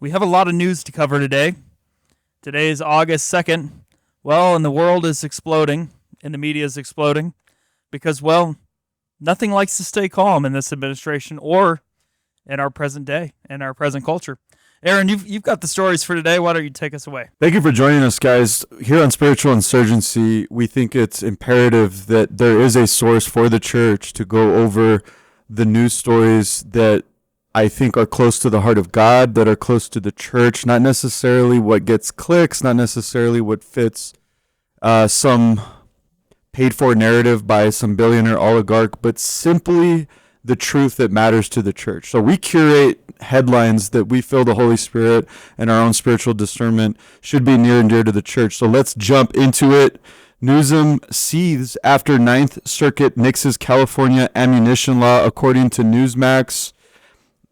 We have a lot of news to cover today. Today is August 2nd. Well, and the world is exploding, and the media is exploding because, well, nothing likes to stay calm in this administration or in our present day and our present culture. Aaron, you've got the stories for today. Why don't you take us away? Thank you for joining us, guys. Here on Spiritual Insurgency, we think it's imperative that there is a source for the church to go over the news stories that I think are close to the heart of God, that are close to the church, not necessarily what gets clicks, not necessarily what fits some paid-for narrative by some billionaire oligarch, but simply the truth that matters to the church. So we curate headlines that we feel the Holy Spirit and our own spiritual discernment should be near and dear to the church. So let's jump into it. Newsom seethes after Ninth Circuit nixes California ammunition law, according to Newsmax.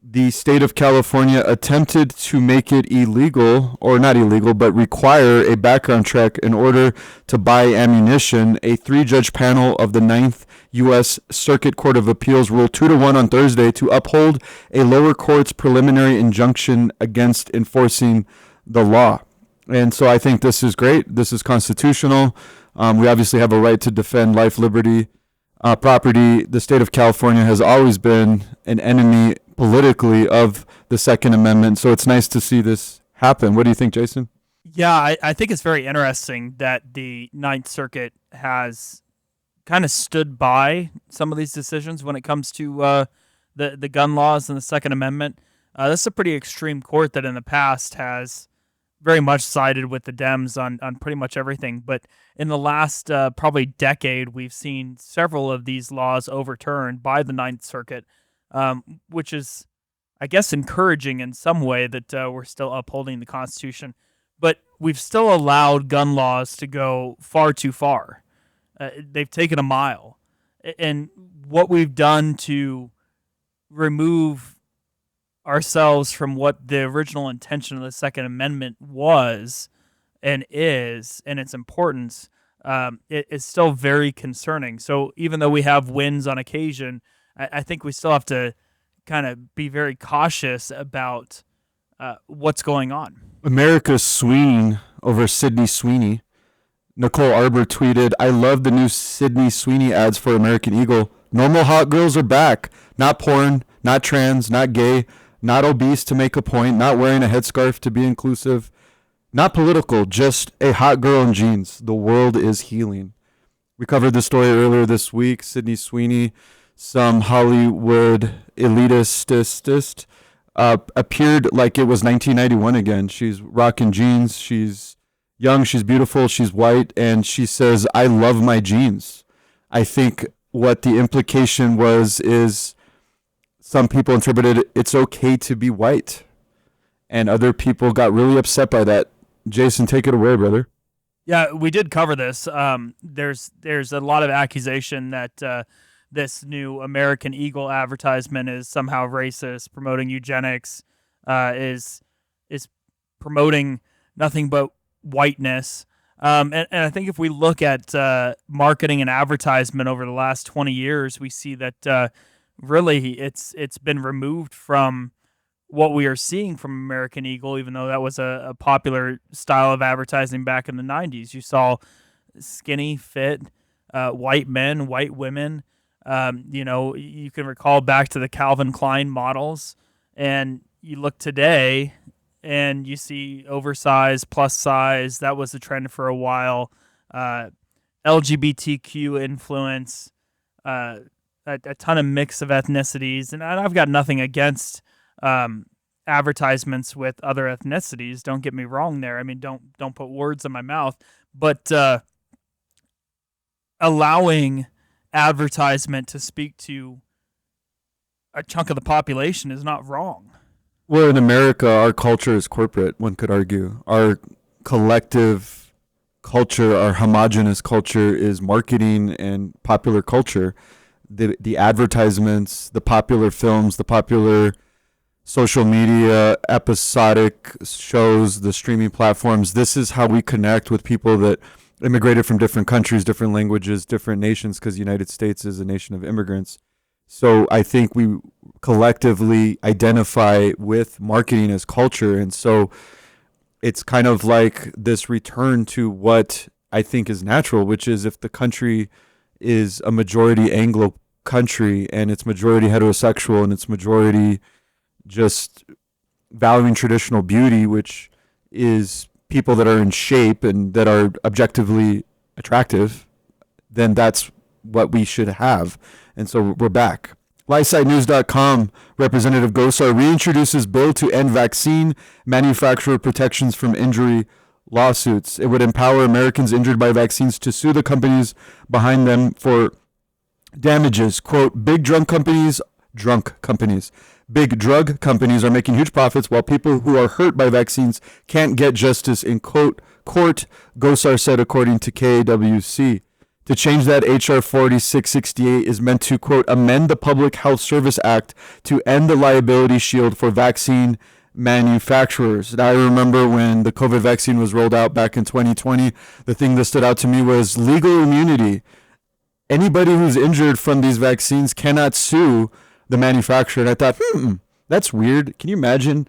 The state of California attempted to make it illegal, or not illegal, but require a background check in order to buy ammunition. A three-judge panel of the Ninth U.S. Circuit Court of Appeals ruled 2-1 on Thursday to uphold a lower court's preliminary injunction against enforcing the law. And so I think this is great. This is constitutional. We obviously have a right to defend life, liberty, property. The state of California has always been an enemy politically of the Second Amendment, so it's nice to see this happen. What do you think, Jason? Yeah, I think it's very interesting that the Ninth Circuit has kind of stood by some of these decisions when it comes to the gun laws and the Second Amendment. This is a pretty extreme court that in the past has very much sided with the Dems on pretty much everything. But in the last probably decade, we've seen several of these laws overturned by the Ninth Circuit, which is, I guess, encouraging in some way that we're still upholding the Constitution. But we've still allowed gun laws to go far too far. They've taken a mile. And what we've done to remove ourselves from what the original intention of the Second Amendment was and is, and its importance, it is still very concerning. So even though we have wins on occasion, I think we still have to kind of be very cautious about what's going on. America's Sweeney over Sydney Sweeney. Nicole Arbor tweeted, "I love the new Sydney Sweeney ads for American Eagle. Normal hot girls are back. Not porn, not trans, not gay, not obese to make a point, not wearing a headscarf to be inclusive, not political, just a hot girl in jeans. The world is healing." We covered this story earlier this week. Sydney Sweeney, some Hollywood elitist, appeared like it was 1991 again. She's rocking jeans. She's young. She's beautiful. She's white. And she says, "I love my jeans." I think what the implication is some people interpreted it's okay to be white. And other people got really upset by that. Jason, take it away, brother. Yeah, we did cover this. There's a lot of accusation that this new American Eagle advertisement is somehow racist, promoting eugenics, is promoting nothing but whiteness. And I think if we look at marketing and advertisement over the last 20 years, we see that really it's been removed from what we are seeing from American Eagle, even though that was a popular style of advertising back in the 90s. You saw skinny, fit, white men, white women. You can recall back to the Calvin Klein models, and you look today and you see oversized, plus size. That was the trend for a while. LGBTQ influence, a ton of mix of ethnicities, and I've got nothing against advertisements with other ethnicities. Don't get me wrong there. I mean, don't put words in my mouth, but allowing advertisement to speak to a chunk of the population is not wrong. Well, in America, our culture is corporate, one could argue. Our collective culture, our homogenous culture is marketing and popular culture. The advertisements, the popular films, the popular social media, episodic shows, the streaming platforms. This is how we connect with people that immigrated from different countries, different languages, different nations, because the United States is a nation of immigrants. So I think we collectively identify with marketing as culture. And so it's kind of like this return to what I think is natural, which is if the country is a majority Anglo country and it's majority heterosexual and it's majority just valuing traditional beauty, which is people that are in shape and that are objectively attractive, then that's what we should have. And so we're back. LifeSiteNews.com Representative Gosar reintroduces bill to end vaccine manufacturer protections from injury lawsuits. It would empower Americans injured by vaccines to sue the companies behind them for damages. Quote, big drug companies are making huge profits while people who are hurt by vaccines can't get justice in court, Gosar said, according to KWC. To change that, H.R. 4668 is meant to, quote, amend the Public Health Service Act to end the liability shield for vaccine manufacturers. And I remember when the COVID vaccine was rolled out back in 2020, the thing that stood out to me was legal immunity. Anybody who's injured from these vaccines cannot sue the manufacturer. And I thought, that's weird. Can you imagine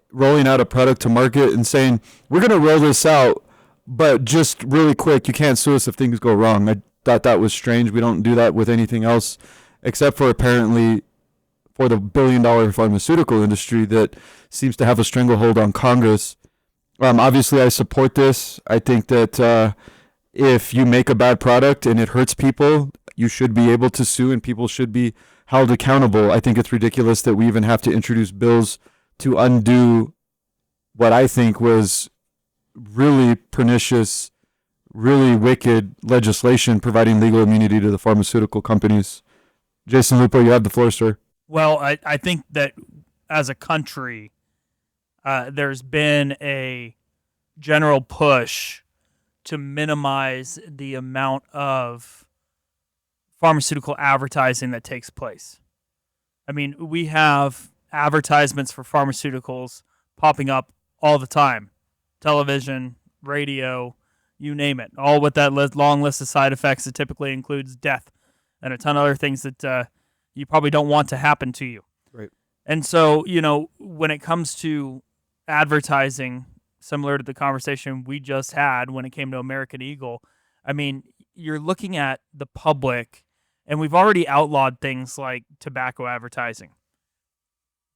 rolling out a product to market and saying, we're going to roll this out, but just really quick, you can't sue us if things go wrong. I thought that was strange. We don't do that with anything else except for apparently for the billion-dollar pharmaceutical industry that seems to have a stranglehold on Congress. Obviously, I support this. I think that if you make a bad product and it hurts people, you should be able to sue and people should be held accountable. I think it's ridiculous that we even have to introduce bills to undo what I think was really pernicious, really wicked legislation providing legal immunity to the pharmaceutical companies. Jason Lupo, you have the floor, sir. Well, I think that as a country, there's been a general push to minimize the amount of pharmaceutical advertising that takes place. I mean, we have advertisements for pharmaceuticals popping up all the time. Television, radio, you name it. All with that long list of side effects that typically includes death and a ton of other things that you probably don't want to happen to you. Right. And so, when it comes to advertising, similar to the conversation we just had when it came to American Eagle, I mean, you're looking at the public, and we've already outlawed things like tobacco advertising.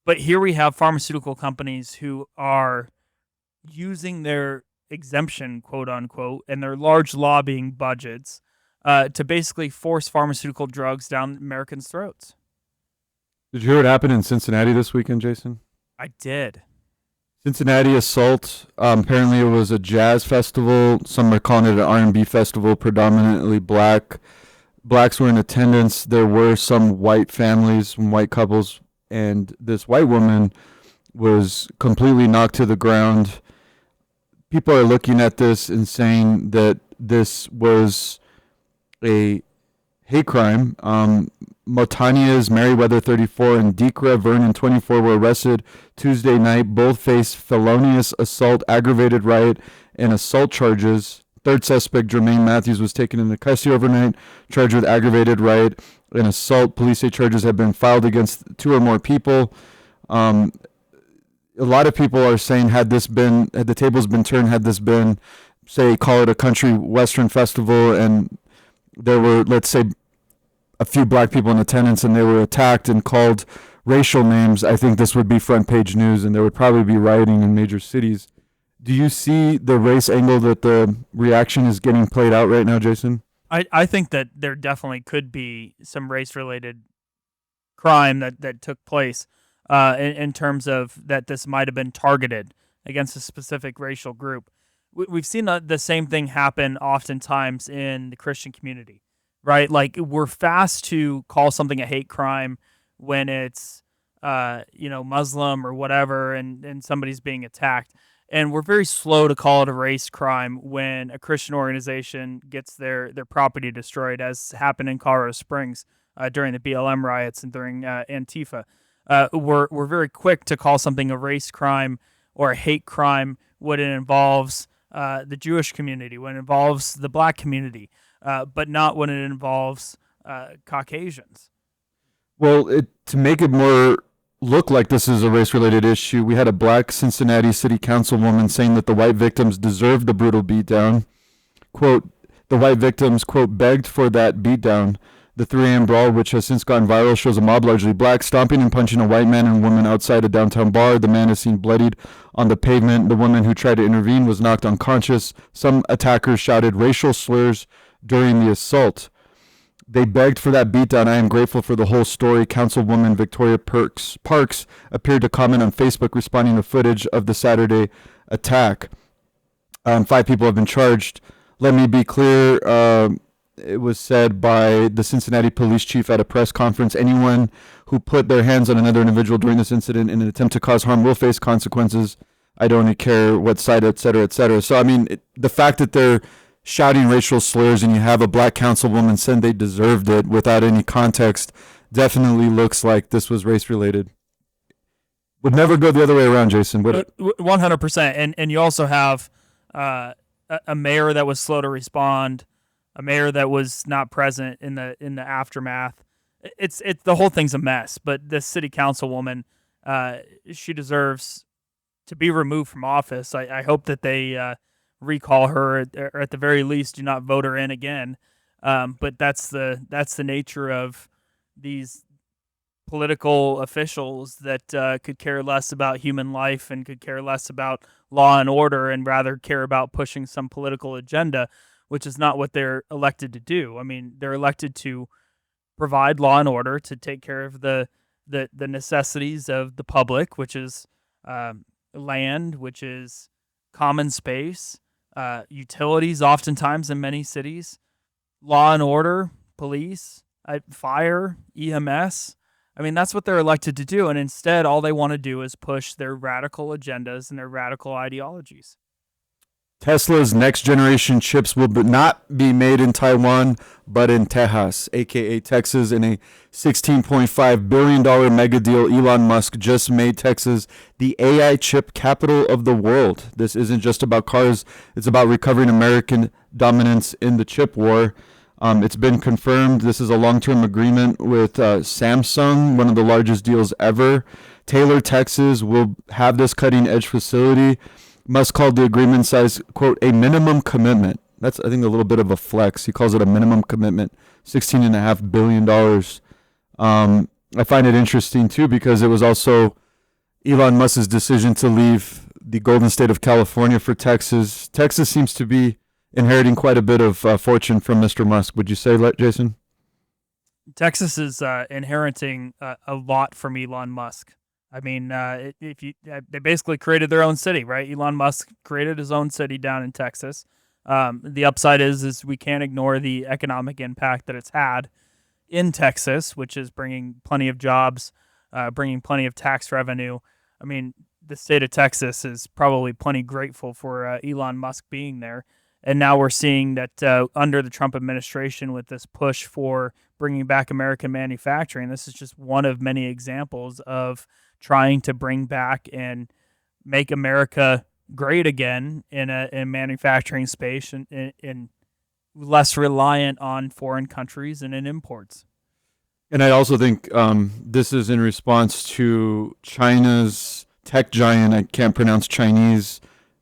But here we have pharmaceutical companies who are using their exemption, quote unquote, and their large lobbying budgets to basically force pharmaceutical drugs down Americans' throats. Did you hear what happened in Cincinnati this weekend, Jason? I did. Cincinnati assault. Apparently, it was a jazz festival. Some are calling it an R&B festival, predominantly black. Blacks were in attendance. There were some white families, some white couples, and this white woman was completely knocked to the ground. People are looking at this and saying that this was a hate crime. Motanias, Merriweather, 34, and Dekra Vernon, 24, were arrested Tuesday night. Both faced felonious assault, aggravated riot, and assault charges. Third suspect, Jermaine Matthews, was taken into custody overnight, charged with aggravated riot and assault. Police say charges have been filed against two or more people. A lot of people are saying had the tables been turned, had this been, say, call it a country western festival, and there were, let's say, a few black people in attendance and they were attacked and called racial names, I think this would be front page news and there would probably be rioting in major cities. Do you see the race angle that the reaction is getting played out right now, Jason? I think that there definitely could be some race-related crime that took place in terms of that this might have been targeted against a specific racial group. We've seen the same thing happen oftentimes in the Christian community, right? Like, we're fast to call something a hate crime when it's, Muslim or whatever, and somebody's being attacked. And we're very slow to call it a race crime when a Christian organization gets their property destroyed, as happened in Colorado Springs during the BLM riots and during Antifa. We're very quick to call something a race crime or a hate crime when it involves the Jewish community, when it involves the black community, but not when it involves Caucasians. Well, to make it more look like this is a race-related issue, we had a black Cincinnati city councilwoman saying that the white victims deserved the brutal beatdown. Quote, the white victims, quote, begged for that beatdown. The 3 a.m. brawl, which has since gone viral, shows a mob largely black stomping and punching a white man and woman outside a downtown bar. The man is seen bloodied on the pavement. The woman who tried to intervene was knocked unconscious. Some attackers shouted racial slurs during the assault. They begged for that beatdown. I am grateful for the whole story. Councilwoman Victoria Parks appeared to comment on Facebook responding to footage of the Saturday attack. 5 people have been charged. Let me be clear. It was said by the Cincinnati police chief at a press conference, anyone who put their hands on another individual during this incident in an attempt to cause harm will face consequences. I don't care what side, et cetera, et cetera. So, I mean, the fact that they're shouting racial slurs and you have a black councilwoman saying they deserved it without any context definitely looks like this was race-related. Would never go the other way around, Jason, would it? 100%. And you also have a mayor that was slow to respond, a mayor that was not present in the aftermath. It's the whole thing's a mess. But the city councilwoman, she deserves to be removed from office. I hope that they recall her, or at the very least, do not vote her in again. But that's the nature of these political officials that could care less about human life and could care less about law and order and rather care about pushing some political agenda, which is not what they're elected to do. I mean, they're elected to provide law and order, to take care of the necessities of the public, which is land, which is common space, utilities, oftentimes in many cities, law and order, police, fire, EMS. I mean, that's what they're elected to do. And instead, all they want to do is push their radical agendas and their radical ideologies. Tesla's next generation chips will not be made in Taiwan, but in Tejas, aka Texas, in a $16.5 billion mega deal. Elon Musk just made Texas the AI chip capital of the world. This isn't just about cars, it's about recovering American dominance in the chip war. It's been confirmed. This is a long-term agreement with Samsung, one of the largest deals ever. Taylor, Texas will have this cutting-edge facility. Musk called the agreement size, quote, a minimum commitment. That's, I think, a little bit of a flex. He calls it a minimum commitment, $16.5 billion. I find it interesting, too, because it was also Elon Musk's decision to leave the golden state of California for Texas. Texas seems to be inheriting quite a bit of fortune from Mr. Musk. Would you say, Jason? Texas is inheriting a lot from Elon Musk. I mean, they basically created their own city, right? Elon Musk created his own city down in Texas. The upside is we can't ignore the economic impact that it's had in Texas, which is bringing plenty of jobs, bringing plenty of tax revenue. I mean, the state of Texas is probably plenty grateful for Elon Musk being there. And now we're seeing that under the Trump administration, with this push for bringing back American manufacturing, this is just one of many examples of trying to bring back and make America great again in a manufacturing space and less reliant on foreign countries and in imports. And I also think this is in response to China's tech giant, I can't pronounce Chinese,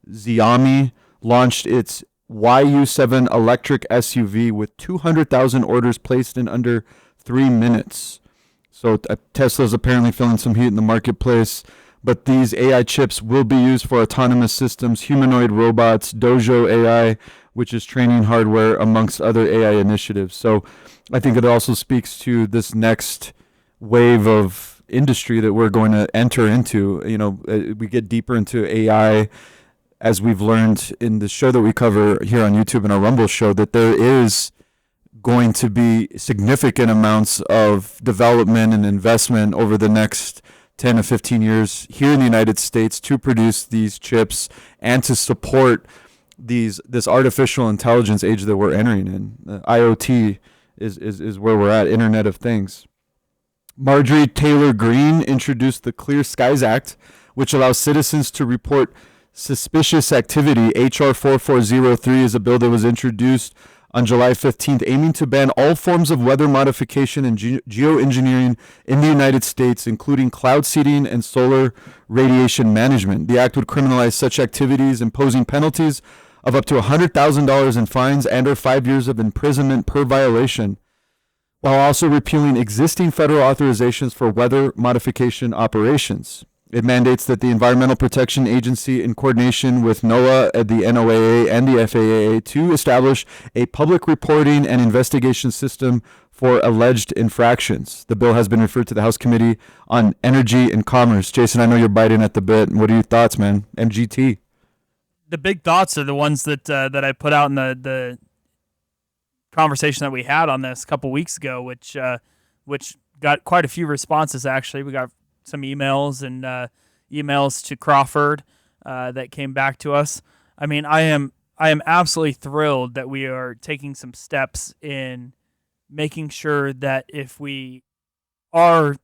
Xiaomi, launched its YU7 electric SUV with 200,000 orders placed in under 3 minutes. So Tesla's apparently feeling some heat in the marketplace, but these AI chips will be used for autonomous systems, humanoid robots, Dojo AI, which is training hardware, amongst other AI initiatives. So I think it also speaks to this next wave of industry that we're going to enter into. You know, we get deeper into AI, as we've learned in the show that we cover here on YouTube and our Rumble show, that there is going to be significant amounts of development and investment over the next 10 to 15 years here in the United States to produce these chips and to support this artificial intelligence age that we're entering in. IoT is where we're at, Internet of Things. Marjorie Taylor Greene introduced the Clear Skies Act, which allows citizens to report suspicious activity. HR 4403 is a bill that was introduced on July 15th, aiming to ban all forms of weather modification and geoengineering in the United States, including cloud seeding and solar radiation management. The act would criminalize such activities, imposing penalties of up to $100,000 in fines and or 5 years of imprisonment per violation, while also repealing existing federal authorizations for weather modification operations. It mandates that the Environmental Protection Agency, in coordination with NOAA, the NOAA, and the FAA, to establish a public reporting and investigation system for alleged infractions. The bill has been referred to the House Committee on Energy and Commerce. Jason, I know you're biting at the bit. What are your thoughts, man? MGT. The big thoughts are the ones that I put out in the conversation that we had on this a couple weeks ago, which got quite a few responses. Actually, we got some emails and emails to Crawford that came back to us. I mean, I am absolutely thrilled that we are taking some steps in making sure that if we are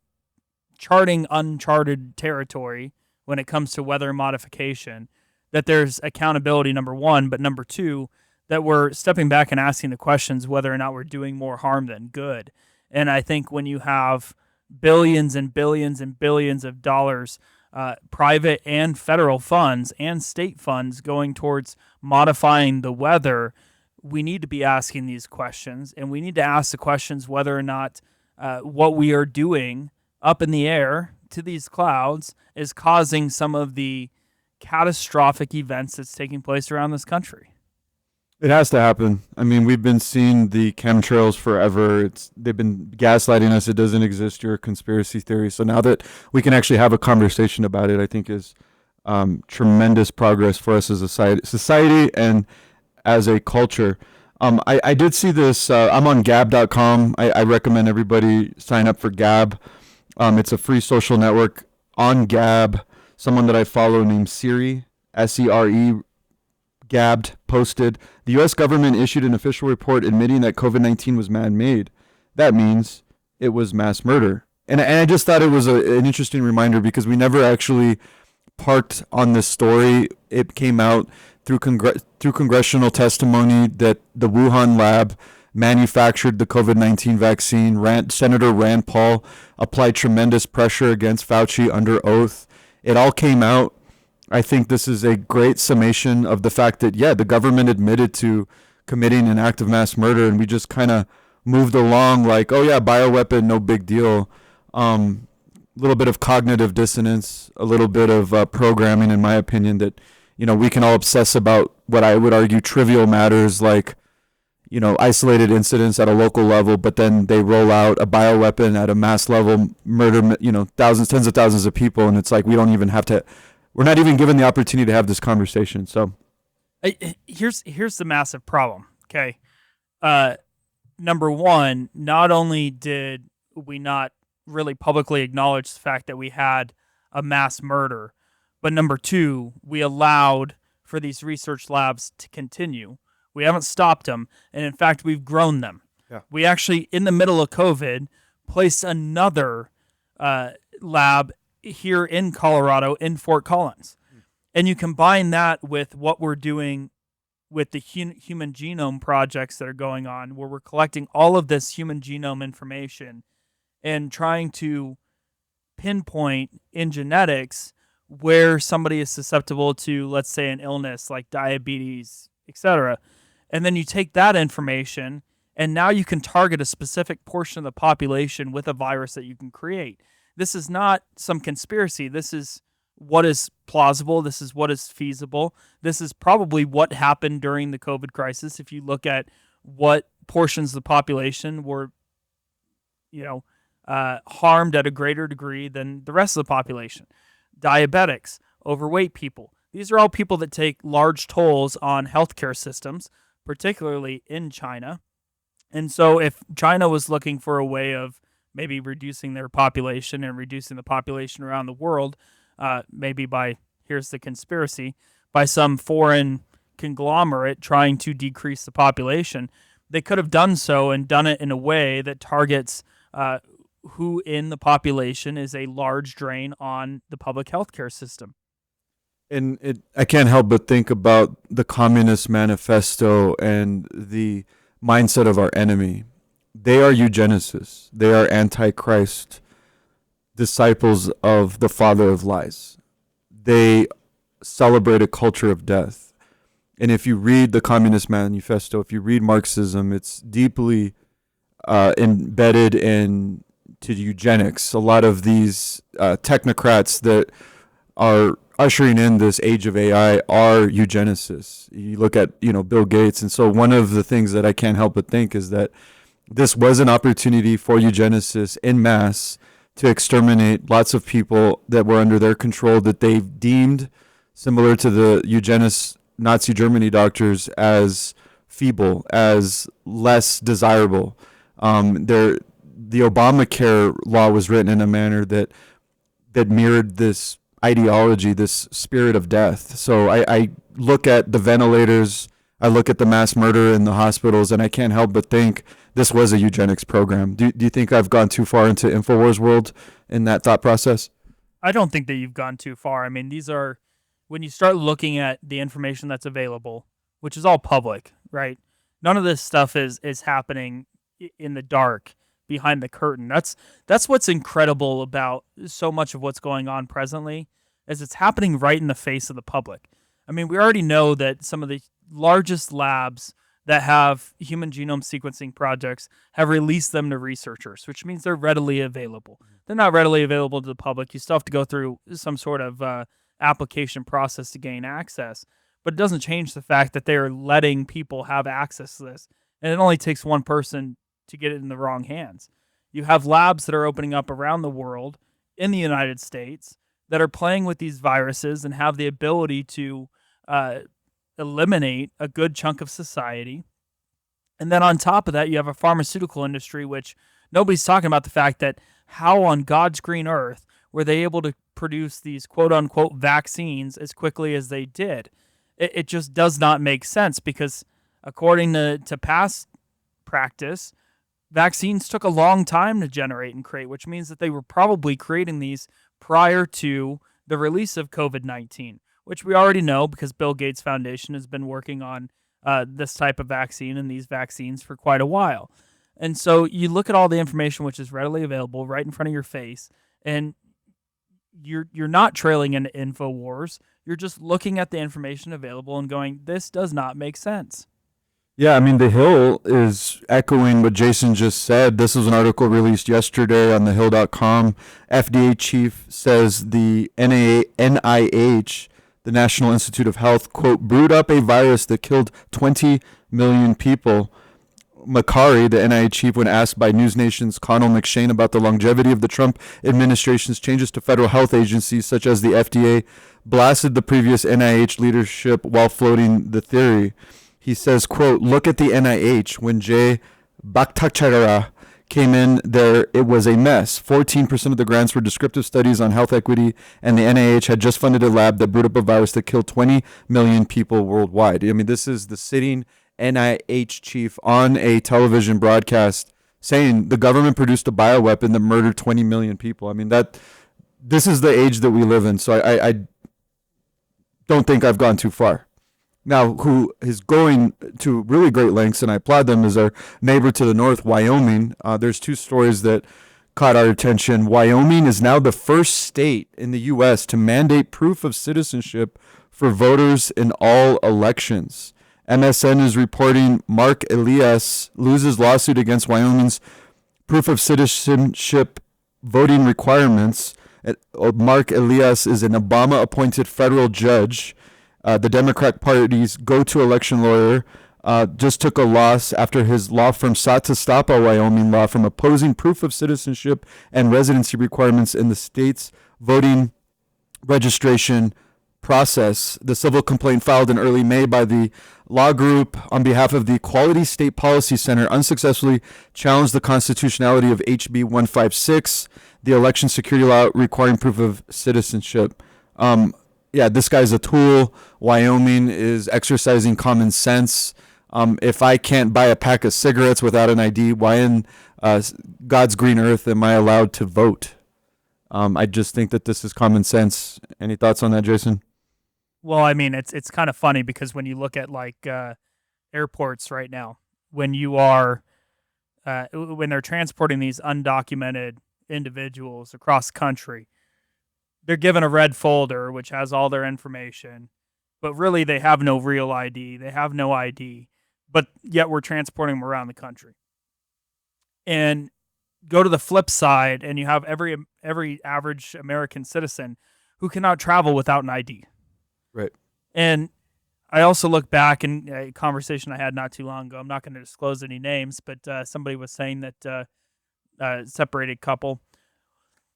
charting uncharted territory when it comes to weather modification, that there's accountability, number one, but number two, that we're stepping back and asking the questions whether or not we're doing more harm than good. And I think when you have billions and billions and billions of dollars, private and federal funds and state funds going towards modifying the weather, we need to be asking these questions, and we need to ask the questions whether or not what we are doing up in the air to these clouds is causing some of the catastrophic events that's taking place around this country. It has to happen. I mean, we've been seeing the chemtrails forever. They've been gaslighting us. It doesn't exist. You're a conspiracy theory. So now that we can actually have a conversation about it, I think is tremendous progress for us as a society and as a culture. I did see this. I'm on Gab.com. I recommend everybody sign up for Gab. It's a free social network on Gab. Someone that I follow named Siri, S-E-R-E, Gabbed, posted, the U.S. government issued an official report admitting that COVID-19 was man-made. That means it was mass murder. And I just thought it was an interesting reminder because we never actually parked on this story. It came out through congressional testimony that the Wuhan lab manufactured the COVID-19 vaccine. Senator Rand Paul applied tremendous pressure against Fauci under oath. It all came out. I think this is a great summation of the fact that, the government admitted to committing an act of mass murder, and we just kind of moved along like, oh yeah, bioweapon, no big deal. A little bit of cognitive dissonance, a little bit of programming, in my opinion, that, we can all obsess about what I would argue trivial matters like, isolated incidents at a local level, but then they roll out a bioweapon at a mass level, murder, thousands, tens of thousands of people, and it's like we're not even given the opportunity to have this conversation. So here's the massive problem. Okay. Number one, not only did we not really publicly acknowledge the fact that we had a mass murder, but number two, we allowed for these research labs to continue. We haven't stopped them. And in fact, we've grown them. Yeah. We actually, in the middle of COVID, placed another lab here in Colorado in Fort Collins. And you combine that with what we're doing with the human genome projects that are going on, where we're collecting all of this human genome information and trying to pinpoint in genetics where somebody is susceptible to, let's say, an illness like diabetes, etc. And then you take that information and now you can target a specific portion of the population with a virus that you can create. This is not some conspiracy. This is what is plausible. This is what is feasible. This is probably what happened during the COVID crisis. If you look at what portions of the population were, harmed at a greater degree than the rest of the population. Diabetics, overweight people. These are all people that take large tolls on healthcare systems, particularly in China. And so if China was looking for a way of maybe reducing their population and reducing the population around the world, maybe by, here's the conspiracy, by some foreign conglomerate trying to decrease the population, they could have done so and done it in a way that targets who in the population is a large drain on the public healthcare system. And I can't help but think about the Communist Manifesto and the mindset of our enemy. They are eugenicists. They are antichrist disciples of the father of lies. They celebrate a culture of death. And if you read the Communist Manifesto, if you read Marxism, it's deeply embedded into eugenics. A lot of these technocrats that are ushering in this age of AI are eugenicists. You look at, Bill Gates. And so one of the things that I can't help but think is that this was an opportunity for eugenicists en masse to exterminate lots of people that were under their control that they deemed, similar to the eugenist Nazi Germany doctors, as feeble, as less desirable. The Obamacare law was written in a manner that mirrored this ideology, this spirit of death. So I look at the ventilators, I look at the mass murder in the hospitals, and I can't help but think this was a eugenics program. Do you think I've gone too far into InfoWars world in that thought process? I don't think that you've gone too far. I mean, these are, when you start looking at the information that's available, which is all public, right? None of this stuff is happening in the dark, behind the curtain. That's what's incredible about so much of what's going on presently, is it's happening right in the face of the public. I mean, we already know that some of the largest labs that have human genome sequencing projects have released them to researchers, which means they're readily available. They're not readily available to the public. You still have to go through some sort of application process to gain access, but it doesn't change the fact that they are letting people have access to this. And it only takes one person to get it in the wrong hands. You have labs that are opening up around the world, in the United States, that are playing with these viruses and have the ability to eliminate a good chunk of society. And then on top of that, you have a pharmaceutical industry, which nobody's talking about the fact that how on God's green earth were they able to produce these quote unquote vaccines as quickly as they did. It just does not make sense, because according to past practice, vaccines took a long time to generate and create, which means that they were probably creating these prior to the release of COVID-19, which we already know because Bill Gates Foundation has been working on this type of vaccine and these vaccines for quite a while. And so you look at all the information which is readily available right in front of your face, and you're not trailing into InfoWars. You're just looking at the information available and going, this does not make sense. Yeah, I mean, The Hill is echoing what Jason just said. This was an article released yesterday on thehill.com. FDA chief says the NIH, the National Institute of Health, quote, brewed up a virus that killed 20 million people. Makari, the NIH chief, when asked by News Nation's Connell McShane about the longevity of the Trump administration's changes to federal health agencies such as the FDA, blasted the previous NIH leadership while floating the theory. He says, quote, look at the NIH. When Jay Bhattacharya came in there, it was a mess. 14% of the grants were descriptive studies on health equity, and the NIH had just funded a lab that brewed up a virus that killed 20 million people worldwide. I mean, this is the sitting NIH chief on a television broadcast saying the government produced a bioweapon that murdered 20 million people. I mean, this is the age that we live in, so I don't think I've gone too far. Now, who is going to really great lengths, and I applaud them, is our neighbor to the north, Wyoming. There's two stories that caught our attention. Wyoming is now the first state in the U.S. to mandate proof of citizenship for voters in all elections. MSN is reporting Mark Elias loses lawsuit against Wyoming's proof of citizenship voting requirements. Mark Elias is an Obama-appointed federal judge. The Democrat Party's go-to election lawyer just took a loss after his law firm sought to stop a Wyoming law from opposing proof of citizenship and residency requirements in the state's voting registration process. The civil complaint filed in early May by the law group on behalf of the Equality State Policy Center unsuccessfully challenged the constitutionality of HB 156, the election security law requiring proof of citizenship. This guy's a tool. Wyoming is exercising common sense. If I can't buy a pack of cigarettes without an ID, why in God's green earth am I allowed to vote? I just think that this is common sense. Any thoughts on that, Jason? Well, I mean, it's kind of funny because when you look at like airports right now, when you are when they're transporting these undocumented individuals across the country. They're given a red folder which has all their information, but really they have no real ID. They have no ID, but yet we're transporting them around the country. And go to the flip side, and you have every average American citizen who cannot travel without an ID. Right. And I also look back in a conversation I had not too long ago. I'm not going to disclose any names, but somebody was saying that separated couple,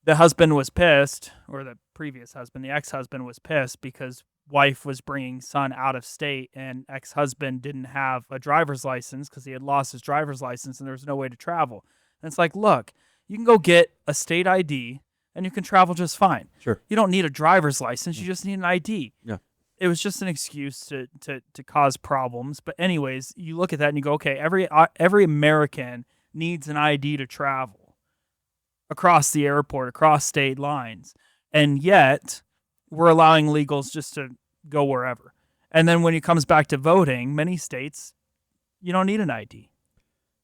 the husband was pissed, or the previous husband, the ex-husband was pissed because wife was bringing son out of state, and ex-husband didn't have a driver's license because he had lost his driver's license and there was no way to travel. And it's like, look, you can go get a state ID and you can travel just fine. Sure. You don't need a driver's license. You just need an ID. Yeah. It was just an excuse to cause problems. But anyways, you look at that and you go, okay, every American needs an ID to travel across the airport, across state lines. And yet we're allowing illegals just to go wherever. And then when it comes back to voting, many states, you don't need an ID.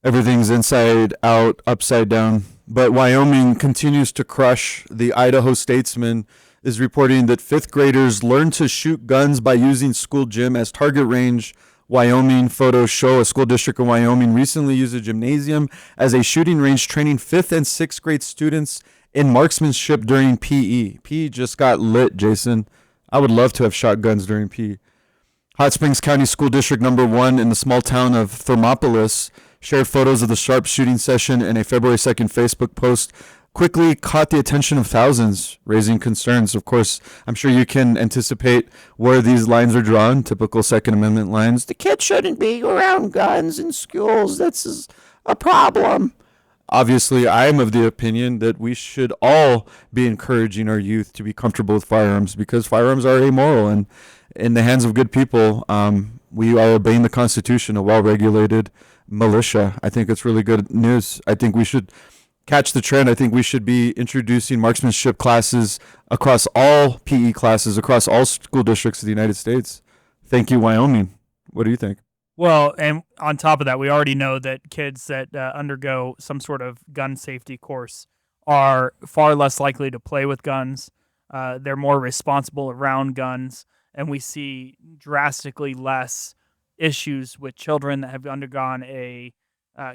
Everything's inside out, upside down. But Wyoming continues to crush. The Idaho Statesman is reporting that fifth graders learn to shoot guns by using school gym as target range. Wyoming photos show a school district in Wyoming recently used a gymnasium as a shooting range, training fifth and sixth grade students in marksmanship during PE. PE just got lit, Jason. I would love to have shot guns during PE. Hot Springs County School District number 1 in the small town of Thermopolis shared photos of the sharp shooting session in a February 2nd Facebook post. Quickly caught the attention of thousands, raising concerns. Of course, I'm sure you can anticipate where these lines are drawn, typical Second Amendment lines. The kids shouldn't be around guns in schools. That's a problem. Obviously, I am of the opinion that we should all be encouraging our youth to be comfortable with firearms because firearms are amoral, and in the hands of good people, we are obeying the Constitution, a well-regulated militia. I think it's really good news. I think we should catch the trend. I think we should be introducing marksmanship classes across all PE classes, across all school districts of the United States. Thank you, Wyoming. What do you think? Well, and on top of that, we already know that kids that undergo some sort of gun safety course are far less likely to play with guns. They're more responsible around guns, and we see drastically less issues with children that have undergone a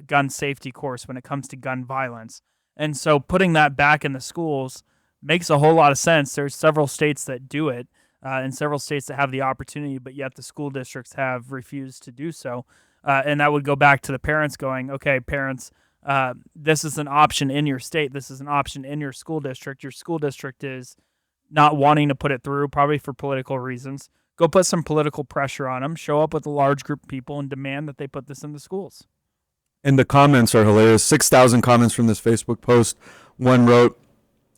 gun safety course when it comes to gun violence. And so putting that back in the schools makes a whole lot of sense. There's several states that do it, and several states that have the opportunity, but yet the school districts have refused to do so. And that would go back to the parents going, okay, parents, this is an option in your state. This is an option in your school district. Your school district is not wanting to put it through, probably for political reasons. Go put some political pressure on them, show up with a large group of people, and demand that they put this in the schools. And the comments are hilarious. 6,000 comments from this Facebook post. One wrote,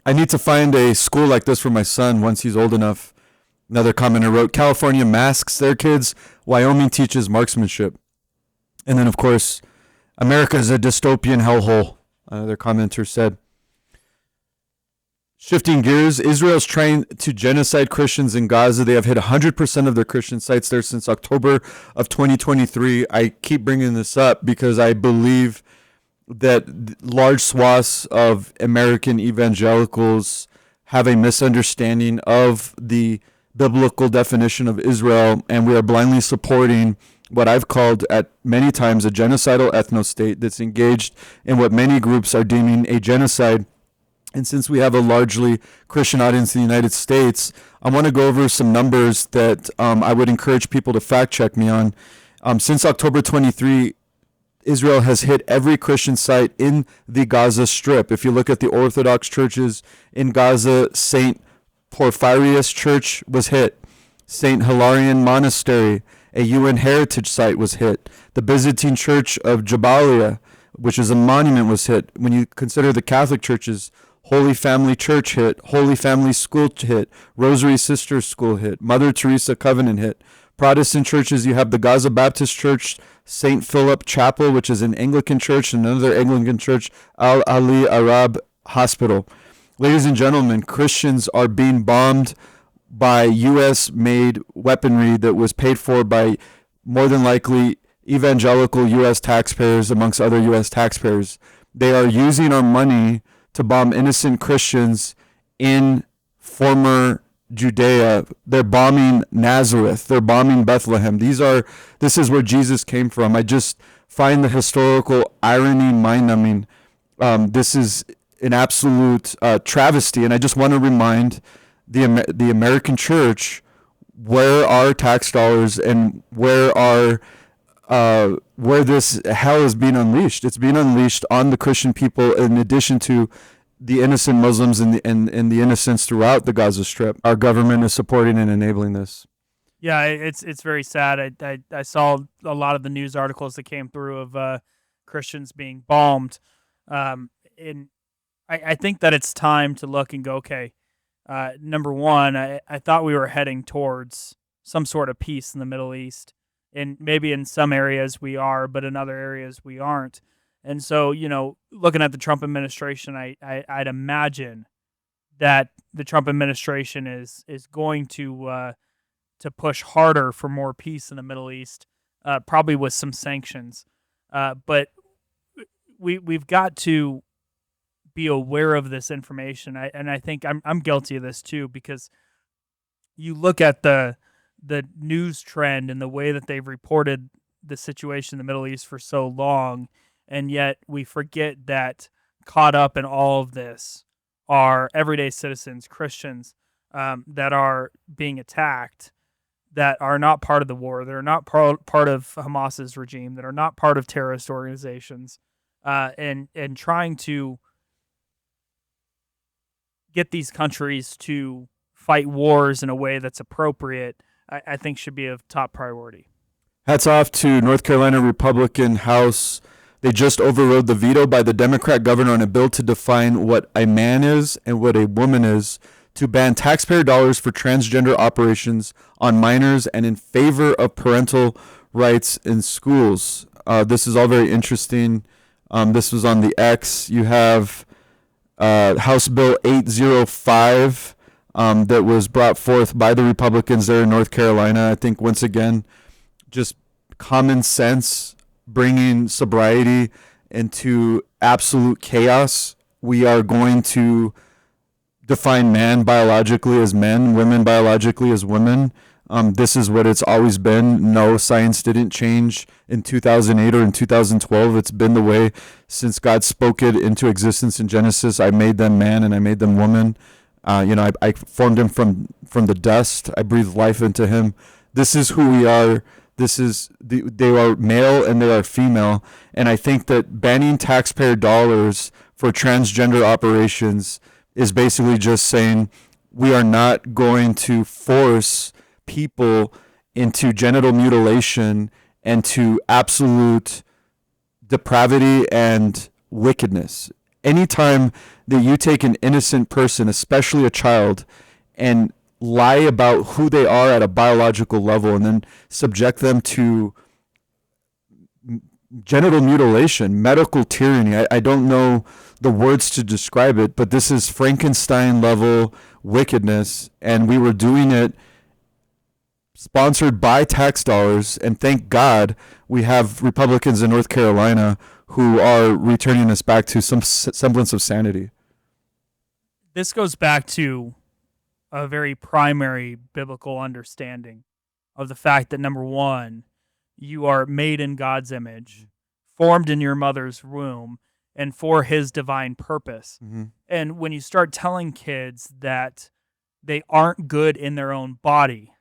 I need to find a school like this for my son once he's old enough. Another commenter wrote, California masks their kids. Wyoming teaches marksmanship. And then, of course, America is a dystopian hellhole. Another commenter said, shifting gears, Israel's trying to genocide Christians in Gaza. They have hit 100% of their Christian sites there since October of 2023. I keep bringing this up because I believe that large swaths of American evangelicals have a misunderstanding of the biblical definition of Israel, and we are blindly supporting what I've called at many times a genocidal ethno-state that's engaged in what many groups are deeming a genocide. And since we have a largely Christian audience in the United States, I want to go over some numbers that I would encourage people to fact check me on. Since October 23, Israel has hit every Christian site in the Gaza Strip. If you look at the Orthodox churches in Gaza, St. Porphyrius Church was hit. St. Hilarion Monastery, a UN heritage site, was hit. The Byzantine Church of Jabalia, which is a monument, was hit. When you consider the Catholic churches, Holy Family Church hit, Holy Family School hit, Rosary Sisters School hit, Mother Teresa Covenant hit. Protestant churches, you have the Gaza Baptist Church, St. Philip Chapel, which is an Anglican church, and another Anglican church, Al-Ali Arab Hospital. Ladies and gentlemen, Christians are being bombed by U.S.-made weaponry that was paid for by, more than likely, evangelical U.S. taxpayers amongst other U.S. taxpayers. They are using our money to bomb innocent Christians in former Judea. They're bombing Nazareth. They're bombing Bethlehem. This is where Jesus came from. I just find the historical irony mind-numbing. This is an absolute travesty, and I just want to remind the American church where our tax dollars and where this hell is being unleashed. It's being unleashed on the Christian people, in addition to the innocent Muslims and the innocents throughout the Gaza Strip. Our government is supporting and enabling this. Yeah, it's very sad. I saw a lot of the news articles that came through of Christians being bombed. And I think that it's time to look and go, okay, number one, I thought we were heading towards some sort of peace in the Middle East. And maybe in some areas we are, but in other areas we aren't. And so, looking at the Trump administration, I'd imagine that the Trump administration is going to push harder for more peace in the Middle East, probably with some sanctions. But we've got to be aware of this information. And I think I'm guilty of this too, because you look at the news trend and the way that they've reported the situation in the Middle East for so long, and yet we forget that caught up in all of this are everyday citizens, Christians, that are being attacked, that are not part of the war, that are not part of Hamas's regime, that are not part of terrorist organizations, and trying to get these countries to fight wars in a way that's appropriate, I think should be a top priority. Hats off to North Carolina Republican House. They just overrode the veto by the Democrat governor on a bill to define what a man is and what a woman is, to ban taxpayer dollars for transgender operations on minors and in favor of parental rights in schools. This is all very interesting. This was on the X. You have House Bill 805 that was brought forth by the Republicans there in North Carolina. I think, once again, just common sense, bringing sobriety into absolute chaos. We are going to define man biologically as men, women biologically as women. This is what it's always been. No, science didn't change in 2008 or in 2012. It's been the way since God spoke it into existence in Genesis. I made them man and I made them woman. I formed him from the dust. I breathed life into him. This is who we are. They are male and they are female. And I think that banning taxpayer dollars for transgender operations is basically just saying we are not going to force people into genital mutilation and to absolute depravity and wickedness. Anytime that you take an innocent person, especially a child, and lie about who they are at a biological level and then subject them to genital mutilation, medical tyranny. I don't know the words to describe it, but this is Frankenstein level wickedness, and we were doing it sponsored by tax dollars, and thank God we have Republicans in North Carolina who are returning us back to some semblance of sanity. This goes back to a very primary biblical understanding of the fact that, number one, you are made in God's image, formed in your mother's womb, and for his divine purpose. Mm-hmm. And when you start telling kids that they aren't good in their own body,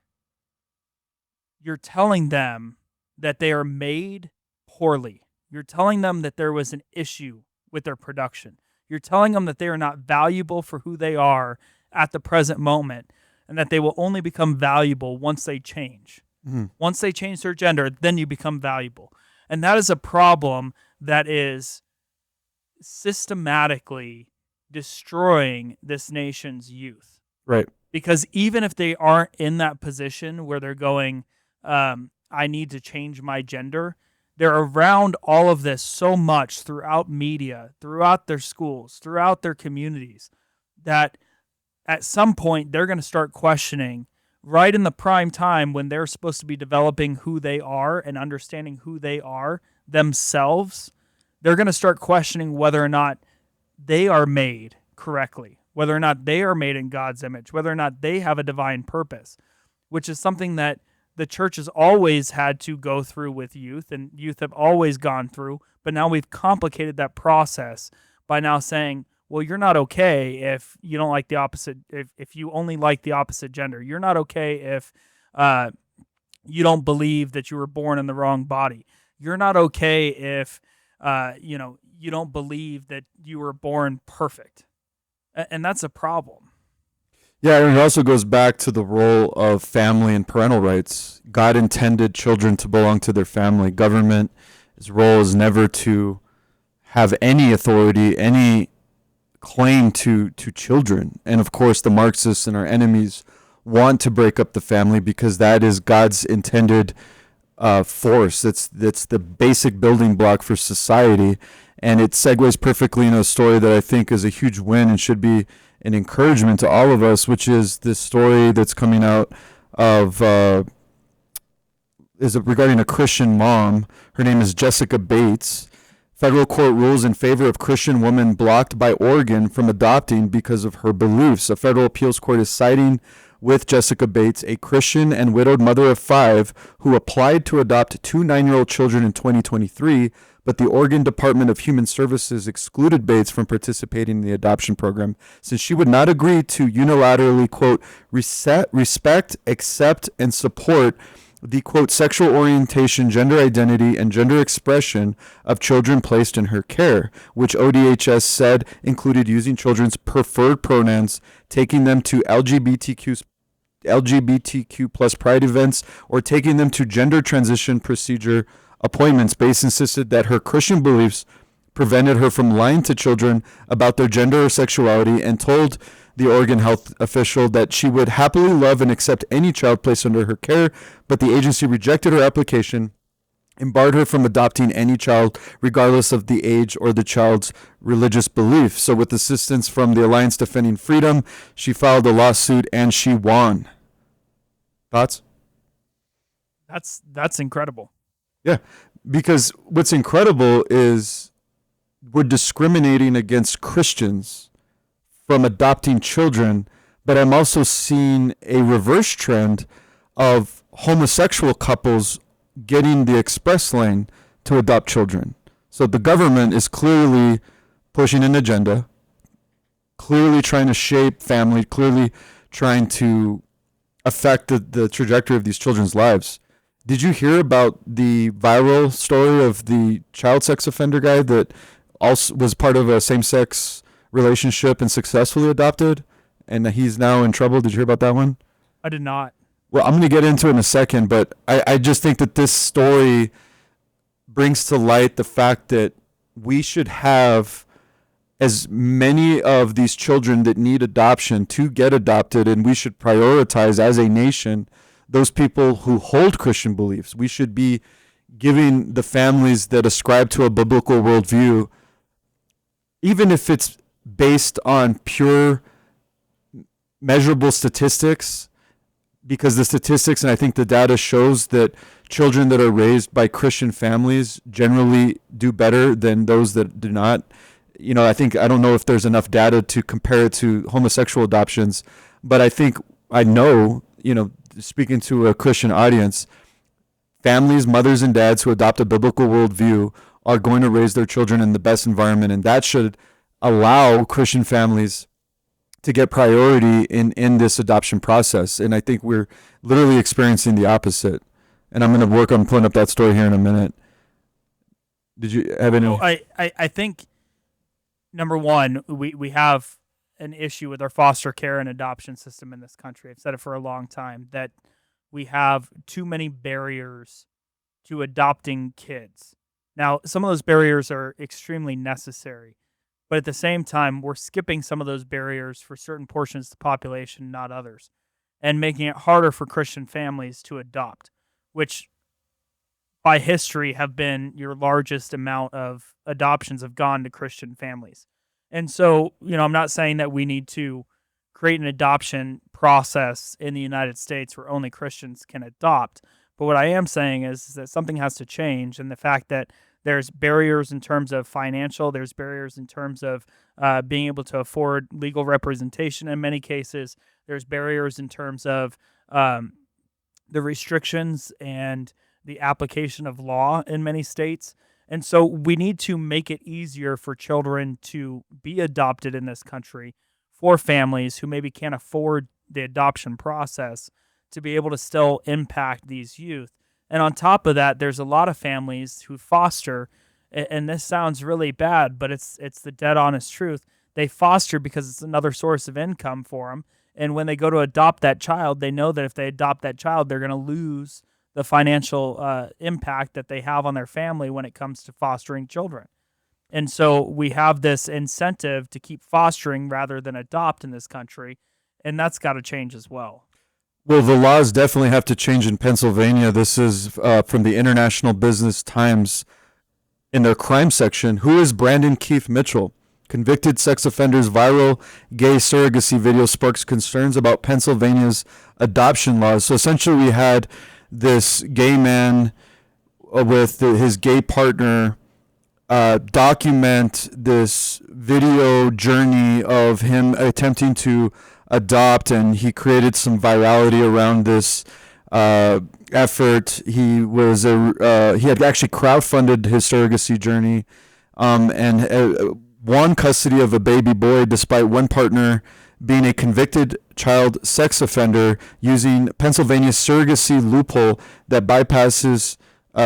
you're telling them that they are made poorly. You're telling them that there was an issue with their production. You're telling them that they are not valuable for who they are at the present moment, and that they will only become valuable once they change. Mm-hmm. Once they change their gender, then you become valuable. And that is a problem that is systematically destroying this nation's youth. Right. Because even if they aren't in that position where they're going, I need to change my gender, they're around all of this so much throughout media, throughout their schools, throughout their communities, that at some point they're going to start questioning right in the prime time when they're supposed to be developing who they are and understanding who they are themselves, they're going to start questioning whether or not they are made correctly, whether or not they are made in God's image, whether or not they have a divine purpose, which is something that the church has always had to go through with youth, and youth have always gone through. But now we've complicated that process by now saying, well, you're not okay if you don't like the opposite, if you only like the opposite gender. You're not okay if you don't believe that you were born in the wrong body. You're not okay if you don't believe that you were born perfect. And that's a problem. Yeah, and it also goes back to the role of family and parental rights. God intended children to belong to their family. Government's role is never to have any authority, any claim to children. And of course, the Marxists and our enemies want to break up the family because that is God's intended force. That's the basic building block for society. And it segues perfectly into a story that I think is a huge win and should be an encouragement to all of us, which is this story that's coming out of is regarding a Christian mom. Her name is Jessica Bates. Federal court rules in favor of Christian woman blocked by Oregon from adopting because of her beliefs. A federal appeals court is siding with Jessica Bates, a Christian and widowed mother of 5 who applied to adopt 2 9-year-old children in 2023, but the Oregon Department of Human Services excluded Bates from participating in the adoption program since she would not agree to unilaterally, quote, respect, accept, and support the, quote, sexual orientation, gender identity, and gender expression of children placed in her care, which ODHS said included using children's preferred pronouns, taking them to LGBTQ plus pride events, or taking them to gender transition procedure appointments. Bates insisted that her Christian beliefs prevented her from lying to children about their gender or sexuality, and told the Oregon health official that she would happily love and accept any child placed under her care, but the agency rejected her application and barred her from adopting any child, regardless of the age or the child's religious belief. So with assistance from the Alliance Defending Freedom, she filed a lawsuit and she won. Thoughts? That's incredible. Yeah, because what's incredible is we're discriminating against Christians from adopting children, but I'm also seeing a reverse trend of homosexual couples getting the express lane to adopt children. So the government is clearly pushing an agenda, clearly trying to shape family, clearly trying to affect the trajectory of these children's lives. Did you hear about the viral story of the child sex offender guy that also was part of a same-sex relationship and successfully adopted, and he's now in trouble? Did you hear about that one? I did not. Well, I'm going to get into it in a second, but I just think that this story brings to light the fact that we should have as many of these children that need adoption to get adopted, and we should prioritize as a nation those people who hold Christian beliefs. We should be giving the families that ascribe to a biblical worldview, even if it's based on pure measurable statistics, because the statistics and I think the data shows that children that are raised by Christian families generally do better than those that do not. I don't know if there's enough data to compare it to homosexual adoptions, but I know, speaking to a Christian audience, families, mothers and dads who adopt a biblical worldview are going to raise their children in the best environment, and that should allow Christian families to get priority in this adoption process. And I think we're literally experiencing the opposite. And I'm going to work on pulling up that story here in a minute. Did you have any? Well, I think, number one, we have an issue with our foster care and adoption system in this country. I've said it for a long time, that we have too many barriers to adopting kids. Now, some of those barriers are extremely necessary, but at the same time, we're skipping some of those barriers for certain portions of the population, not others, and making it harder for Christian families to adopt, which by history have been your largest amount of adoptions have gone to Christian families. And so, I'm not saying that we need to create an adoption process in the United States where only Christians can adopt. But what I am saying is that something has to change, and the fact that there's barriers in terms of financial, there's barriers in terms of being able to afford legal representation in many cases, there's barriers in terms of the restrictions and the application of law in many states. And so we need to make it easier for children to be adopted in this country, for families who maybe can't afford the adoption process to be able to still impact these youth. And on top of that, there's a lot of families who foster, and this sounds really bad, but it's the dead honest truth. They foster because it's another source of income for them. And when they go to adopt that child, they know that if they adopt that child, they're going to lose the financial impact that they have on their family when it comes to fostering children. And so we have this incentive to keep fostering rather than adopt in this country, and that's got to change as well. Well, the laws definitely have to change in Pennsylvania. This is from the International Business Times in their crime section. Who is Brandon Keith Mitchell? Convicted sex offender's viral gay surrogacy video sparks concerns about Pennsylvania's adoption laws. So essentially we had this gay man with his gay partner document this video journey of him attempting to adopt, and he created some virality around this effort. He had actually crowdfunded his surrogacy journey and won custody of a baby boy despite one partner being a convicted child sex offender, using Pennsylvania's surrogacy loophole that bypasses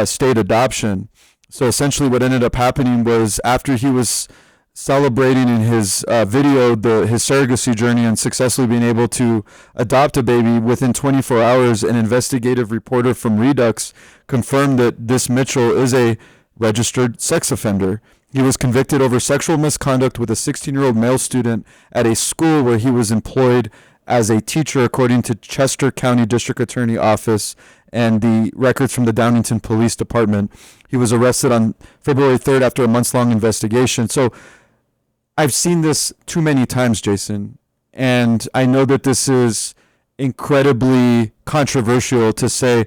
state adoption. So essentially what ended up happening was, after he was celebrating in his video his surrogacy journey and successfully being able to adopt a baby, within 24 hours, an investigative reporter from Redux confirmed that this Mitchell is a registered sex offender. He was convicted over sexual misconduct with a 16-year-old male student at a school where he was employed as a teacher, according to Chester County District Attorney Office and the records from the Downingtown Police Department. He was arrested on February 3rd after a months-long investigation. So I've seen this too many times, Jason, and I know that this is incredibly controversial to say,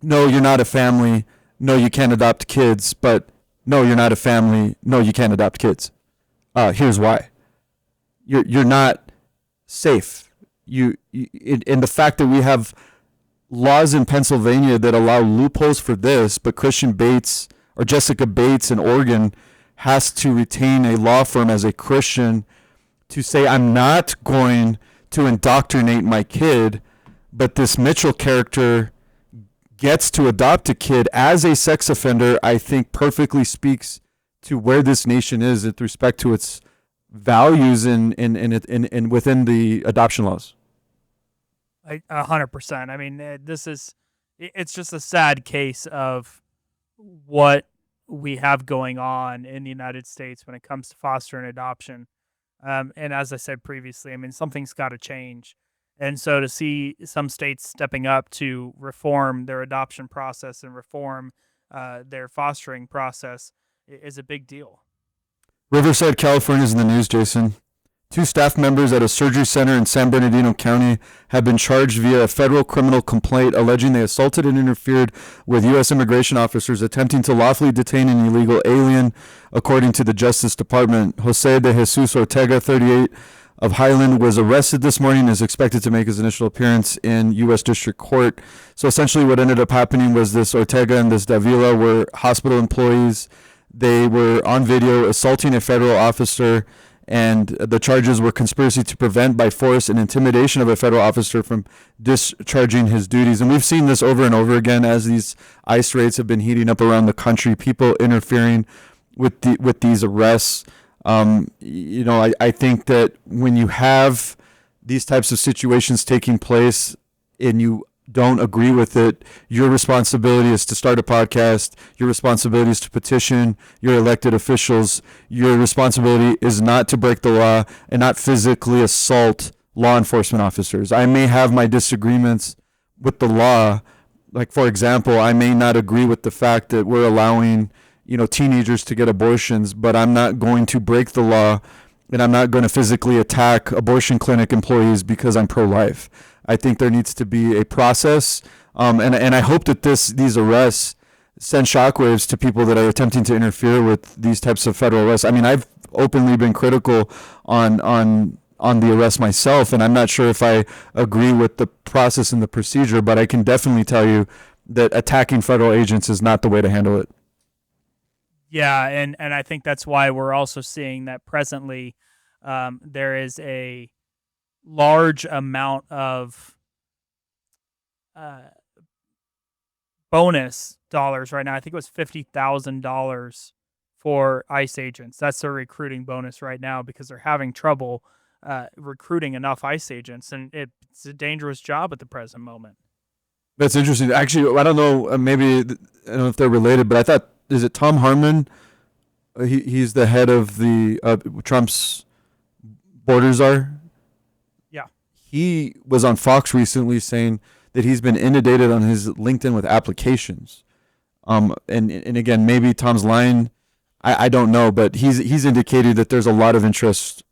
no, you're not a family, no, you can't adopt kids, but no, you're not a family, no, you can't adopt kids. Here's why. You're not safe. In the fact that we have laws in Pennsylvania that allow loopholes for this, but Christian Bates or Jessica Bates in Oregon has to retain a law firm as a Christian to say, I'm not going to indoctrinate my kid, but this Mitchell character gets to adopt a kid as a sex offender, I think perfectly speaks to where this nation is with respect to its values in within the adoption laws. 100%. I mean, it's just a sad case of what we have going on in the United States when it comes to foster and adoption. And as I said previously, I mean, something's got to change. And so to see some states stepping up to reform their adoption process and reform their fostering process is a big deal. Riverside, California is in the news, Jason. 2 staff members at a surgery center in San Bernardino County have been charged via a federal criminal complaint alleging they assaulted and interfered with U.S. immigration officers attempting to lawfully detain an illegal alien, according to the Justice Department. Jose de Jesus Ortega, 38, of Highland, was arrested this morning and is expected to make his initial appearance in U.S. District Court. So essentially what ended up happening was this Ortega and this Davila were hospital employees. They were on video assaulting a federal officer, and the charges were conspiracy to prevent by force and intimidation of a federal officer from discharging his duties. And we've seen this over and over again as these ICE raids have been heating up around the country, people interfering with these arrests. I think that when you have these types of situations taking place and you don't agree with it, your responsibility is to start a podcast. Your responsibility is to petition your elected officials. Your responsibility is not to break the law and not physically assault law enforcement officers. I may have my disagreements with the law. Like, for example, I may not agree with the fact that we're allowing, teenagers to get abortions, but I'm not going to break the law and I'm not going to physically attack abortion clinic employees because I'm pro-life. I think there needs to be a process, and I hope that these arrests send shockwaves to people that are attempting to interfere with these types of federal arrests. I mean, I've openly been critical on the arrest myself, and I'm not sure if I agree with the process and the procedure, but I can definitely tell you that attacking federal agents is not the way to handle it. Yeah, and I think that's why we're also seeing that presently there is a large amount of bonus dollars right now. I think it was $50,000 for ICE agents. That's their recruiting bonus right now because they're having trouble recruiting enough ICE agents, and it's a dangerous job at the present moment. That's interesting. Actually, I don't know. Maybe I don't know if they're related, but I thought, is it Tom Harmon? He's the head of the Trump's border czar. Yeah. He was on Fox recently saying that he's been inundated on his LinkedIn with applications. And again, maybe Tom's lying. I don't know, but he's indicated that there's a lot of interest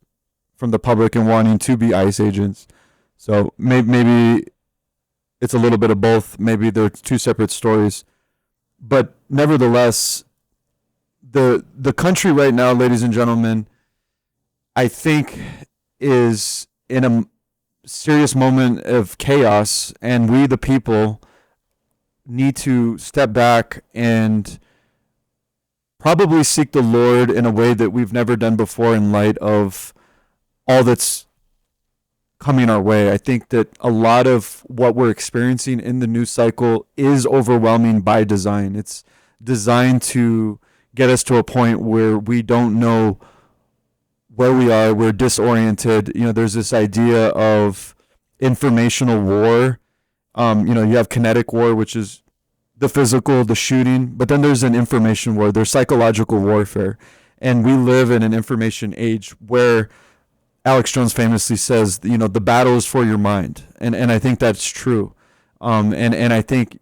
from the public in wanting to be ICE agents. So maybe it's a little bit of both. Maybe they're two separate stories. But nevertheless, the country right now, ladies and gentlemen, I think is in a serious moment of chaos, and we, the people, need to step back and probably seek the Lord in a way that we've never done before in light of all that's coming our way. I think that a lot of what we're experiencing in the news cycle is overwhelming by design. It's designed to get us to a point where we don't know where we are. We're disoriented. There's this idea of informational war. You have kinetic war, which is the physical, the shooting, but then there's an information war. There's psychological warfare. And we live in an information age where Alex Jones famously says, the battle is for your mind. And I think that's true. And I think,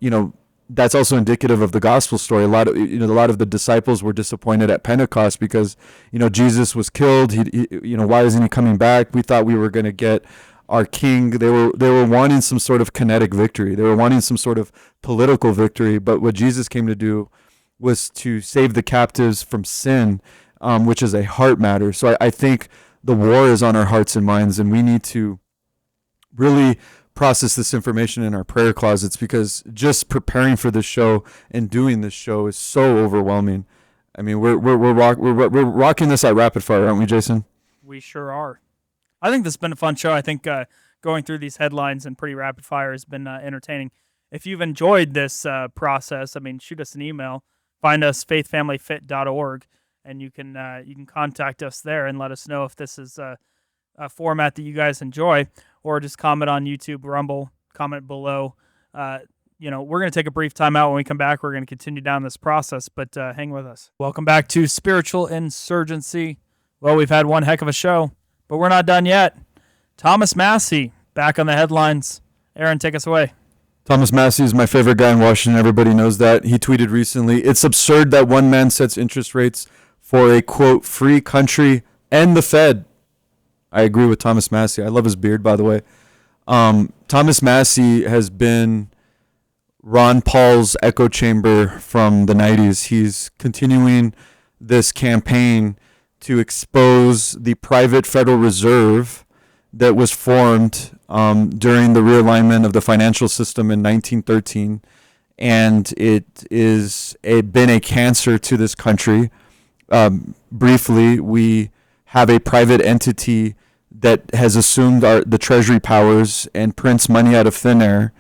that's also indicative of the gospel story. A lot of the disciples were disappointed at Pentecost because, Jesus was killed. Why isn't he coming back? We thought we were going to get our king. They were wanting some sort of kinetic victory. They were wanting some sort of political victory. But what Jesus came to do was to save the captives from sin, which is a heart matter. So I think the war is on our hearts and minds, and we need to really process this information in our prayer closets, because just preparing for this show and doing this show is so overwhelming. I mean, we're rocking this at rapid fire, aren't we, Jason? We sure are. I think this has been a fun show. I think going through these headlines and pretty rapid fire has been entertaining. If you've enjoyed this process, shoot us an email. Find us faithfamilyfit.org, and you can contact us there and let us know if this is a format that you guys enjoy, or just comment on YouTube, Rumble, comment below. We're going to take a brief time out. When we come back, we're going to continue down this process, but hang with us. Welcome back to Spiritual Insurgency. Well, we've had one heck of a show, but we're not done yet. Thomas Massie, back on the headlines. Aaron, take us away. Thomas Massie is my favorite guy in Washington. Everybody knows that. He tweeted recently, "It's absurd that one man sets interest rates for a, quote, free country and the Fed." I agree with Thomas Massie. I love his beard, by the way. Thomas Massie has been Ron Paul's echo chamber from the 90s. He's continuing this campaign to expose the private Federal Reserve that was formed during the realignment of the financial system in 1913. And it is been a cancer to this country. Briefly, we have a private entity that has assumed the treasury powers and prints money out of thin air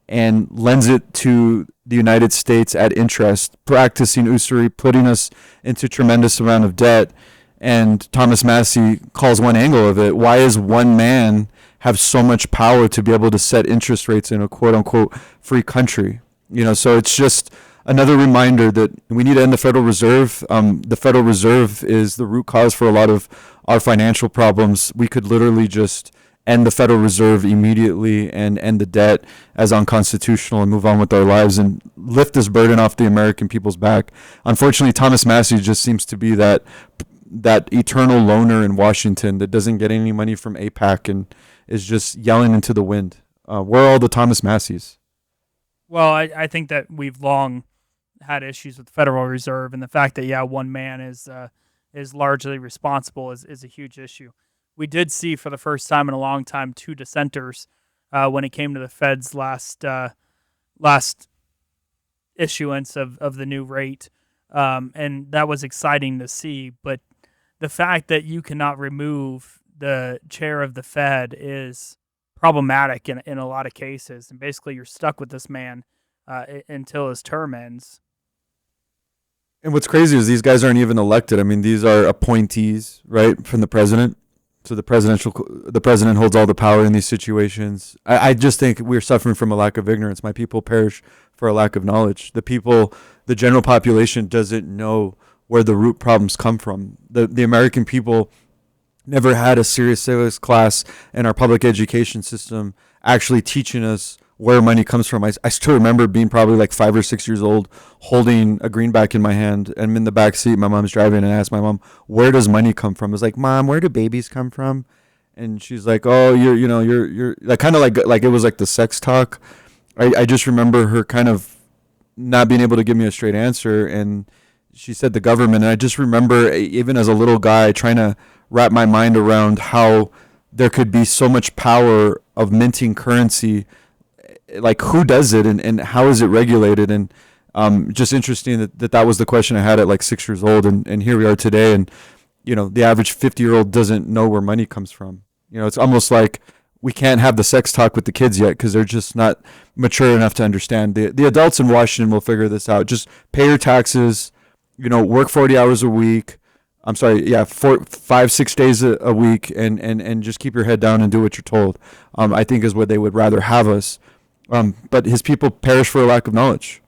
and lends it to the United States at interest, practicing usury, putting us into tremendous amount of debt. And Thomas Massie calls one angle of it: why does one man have so much power to be able to set interest rates in a quote-unquote free country? So it's just another reminder that we need to end the Federal Reserve. The Federal Reserve is the root cause for a lot of our financial problems. We could literally just end the Federal Reserve immediately and end the debt as unconstitutional and move on with our lives and lift this burden off the American people's back. Unfortunately, Thomas Massie just seems to be that that eternal loner in Washington that doesn't get any money from AIPAC and is just yelling into the wind. Where are all the Thomas Masseys? Well, I think that we've long had issues with the Federal Reserve, and the fact that one man is largely responsible is a huge issue. We did see for the first time in a long time two dissenters when it came to the Fed's last issuance of the new rate, and that was exciting to see. But the fact that you cannot remove the chair of the Fed is problematic in a lot of cases, and basically you're stuck with this man until his term ends. And what's crazy is these guys aren't even elected. I mean, these are appointees, right, from the president. So the president holds all the power in these situations. I just think we're suffering from a lack of ignorance. My people perish for a lack of knowledge. The general population doesn't know where the root problems come from. The American people never had a serious civics class in our public education system actually teaching us where money comes from. I still remember being probably like 5 or 6 years old, holding a greenback in my hand, and I'm in the back seat. My mom's driving, and I asked my mom, "Where does money come from?" I was like, "Mom, where do babies come from?" And she's like, "Oh, you're like kind of like it was like the sex talk." I just remember her kind of not being able to give me a straight answer, and she said the government. And I just remember, even as a little guy, trying to wrap my mind around how there could be so much power of minting currency. Like, who does it, and how is it regulated? And just interesting that was the question I had at like 6 years old, and here we are today, and the average 50-year-old doesn't know where money comes from. It's almost like we can't have the sex talk with the kids yet because they're just not mature enough to understand. The adults in Washington will figure this out. Just pay your taxes, work 40 hours a week. I'm sorry, 5-6 days a week, and just keep your head down and do what you're told. I think is what they would rather have us. But his people perish for a lack of knowledge.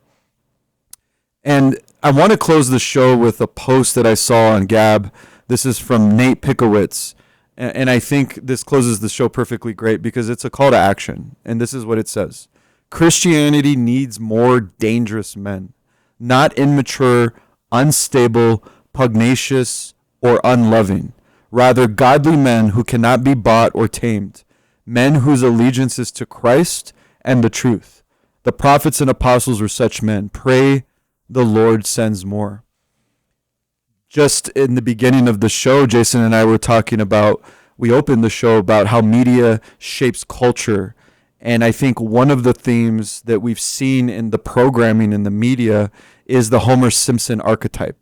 And I want to close the show with a post that I saw on Gab. This is from Nate Pickowitz. And I think this closes the show perfectly great because it's a call to action. And this is what it says. Christianity needs more dangerous men, not immature, unstable, pugnacious, or unloving. Rather, godly men who cannot be bought or tamed. Men whose allegiance is to Christ and the truth. The prophets and apostles were such men. Pray the Lord sends more. Just in the beginning of the show, Jason and I were talking about, we opened the show about how media shapes culture. And I think one of the themes that we've seen in the programming in the media is the Homer Simpson archetype.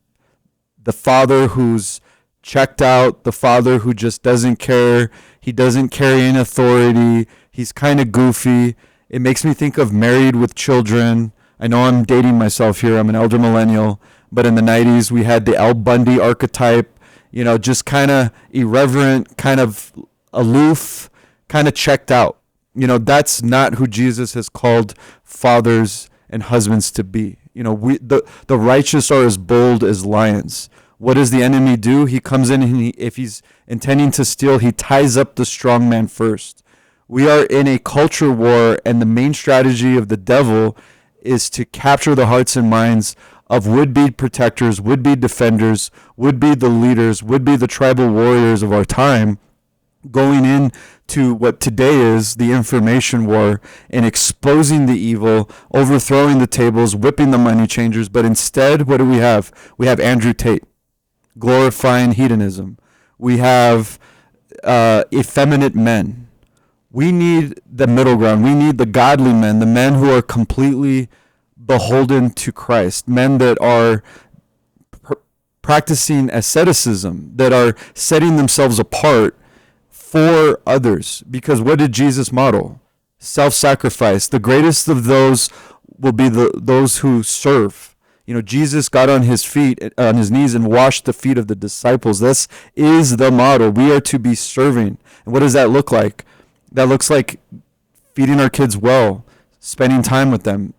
The father who's checked out, the father who just doesn't care. He doesn't carry any authority. He's kind of goofy. It makes me think of Married with Children. I know I'm dating myself here. I'm an elder millennial. But in the 90s, we had the Al Bundy archetype, just kind of irreverent, kind of aloof, kind of checked out. That's not who Jesus has called fathers and husbands to be. The righteous are as bold as lions. What does the enemy do? He comes in, and if he's intending to steal, he ties up the strong man first. We are in a culture war, and the main strategy of the devil is to capture the hearts and minds of would-be protectors, would-be defenders, would-be the leaders, would-be the tribal warriors of our time, going into what today is the information war and exposing the evil, overthrowing the tables, whipping the money changers. But instead, what do we have? We have Andrew Tate glorifying hedonism. We have effeminate men. We need the middle ground. We need the godly men, the men who are completely beholden to Christ, men that are practicing asceticism, that are setting themselves apart for others. Because what did Jesus model? Self-sacrifice. The greatest of those will be those who serve. Jesus got on his knees and washed the feet of the disciples. This is the model. We are to be serving. And what does that look like? That looks like feeding our kids well, spending time with them.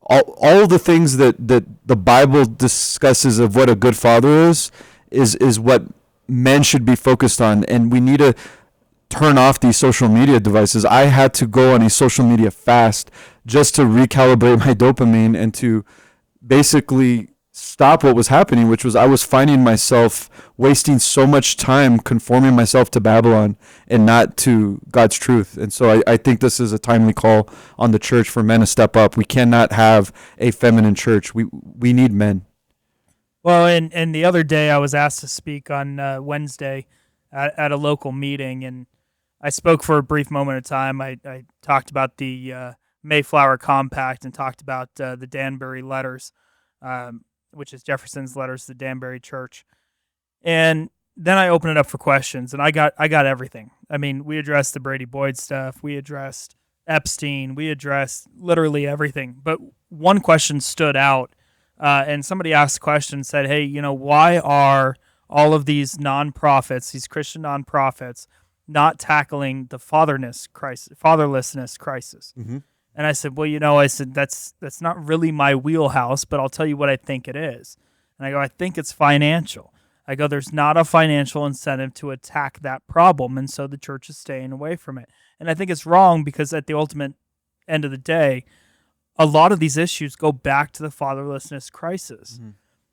All the things that the Bible discusses of what a good father is what men should be focused on. And we need to turn off these social media devices. I had to go on a social media fast just to recalibrate my dopamine and to basically stop what was happening, which was I was finding myself wasting so much time conforming myself to Babylon and not to God's truth. And so I think this is a timely call on the church for men to step up. We cannot have a feminine church. We need men. Well, and the other day I was asked to speak on Wednesday at a local meeting, and I spoke for a brief moment of time. I talked about the Mayflower Compact and talked about the Danbury letters, which is Jefferson's letters to the Danbury Church. And then I opened it up for questions, and I got everything. I mean, we addressed the Brady Boyd stuff. We addressed Epstein. We addressed literally everything. But one question stood out, and somebody asked a question and said, hey, why are all of these nonprofits, these Christian nonprofits, not tackling the fatherlessness crisis? Mm-hmm. And I said, well, that's not really my wheelhouse, but I'll tell you what I think it is. And I go, I think it's financial. I go, there's not a financial incentive to attack that problem, and so the church is staying away from it. And I think it's wrong because at the ultimate end of the day, a lot of these issues go back to the fatherlessness crisis. Mm-hmm.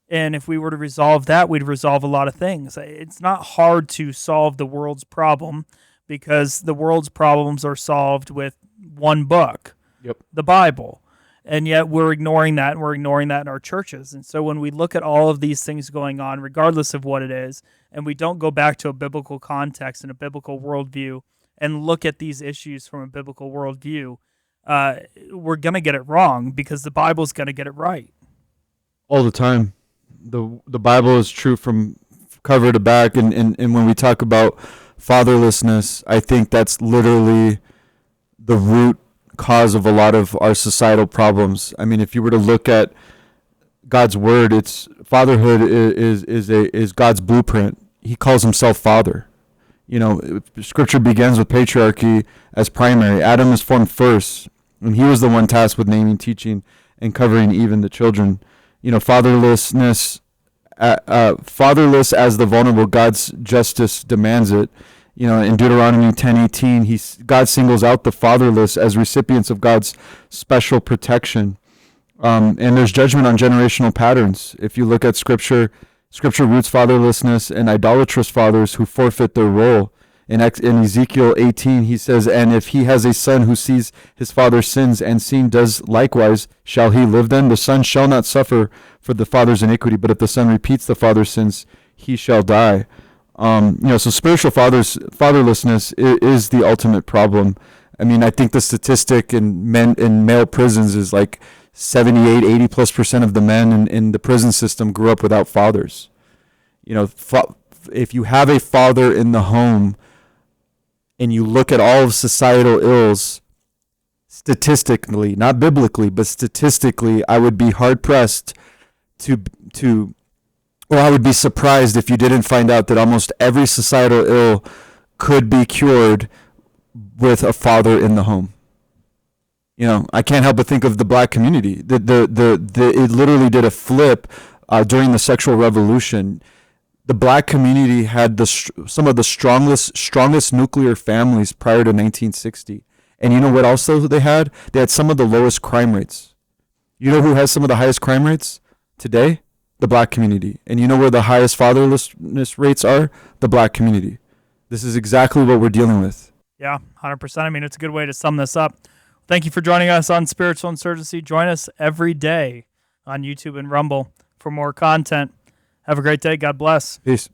And if we were to resolve that, we'd resolve a lot of things. It's not hard to solve the world's problem because the world's problems are solved with one book. Yep. The Bible. And yet we're ignoring that, and we're ignoring that in our churches. And so when we look at all of these things going on, regardless of what it is, and we don't go back to a biblical context and a biblical worldview and look at these issues from a biblical worldview, we're going to get it wrong because the Bible's going to get it right. All the time. The Bible is true from cover to back. And when we talk about fatherlessness, I think that's literally the root cause of a lot of our societal problems. I mean, if you were to look at God's word, it's fatherhood is God's blueprint. He calls himself Father. Scripture begins with patriarchy as primary. Adam is formed first, and he was the one tasked with naming, teaching, and covering even the children. Fatherlessness, fatherless as the vulnerable, God's justice demands it. In Deuteronomy 10:18, God singles out the fatherless as recipients of God's special protection. And there's judgment on generational patterns. If you look at Scripture roots fatherlessness and idolatrous fathers who forfeit their role. In Ezekiel 18, he says, and if he has a son who sees his father sins and seeing does likewise, shall he live then? The son shall not suffer for the father's iniquity, but if the son repeats the father's sins, he shall die. So spiritual fatherlessness is the ultimate problem. I mean, I think the statistic in male prisons is like 78, 80+% of the men in the prison system grew up without fathers. If you have a father in the home and you look at all of societal ills, statistically, not biblically, but statistically, I would be hard pressed or I would be surprised if you didn't find out that almost every societal ill could be cured with a father in the home. I can't help but think of the black community. It literally did a flip during the sexual revolution. The black community had some of the strongest nuclear families prior to 1960. And you know what also they had? They had some of the lowest crime rates. You know who has some of the highest crime rates today? The black community. And you know where the highest fatherlessness rates are? The black community. This is exactly what we're dealing with. Yeah, 100%. I mean, it's a good way to sum this up. Thank you for joining us on Spiritual Insurgency. Join us every day on YouTube and Rumble for more content. Have a great day. God bless. Peace.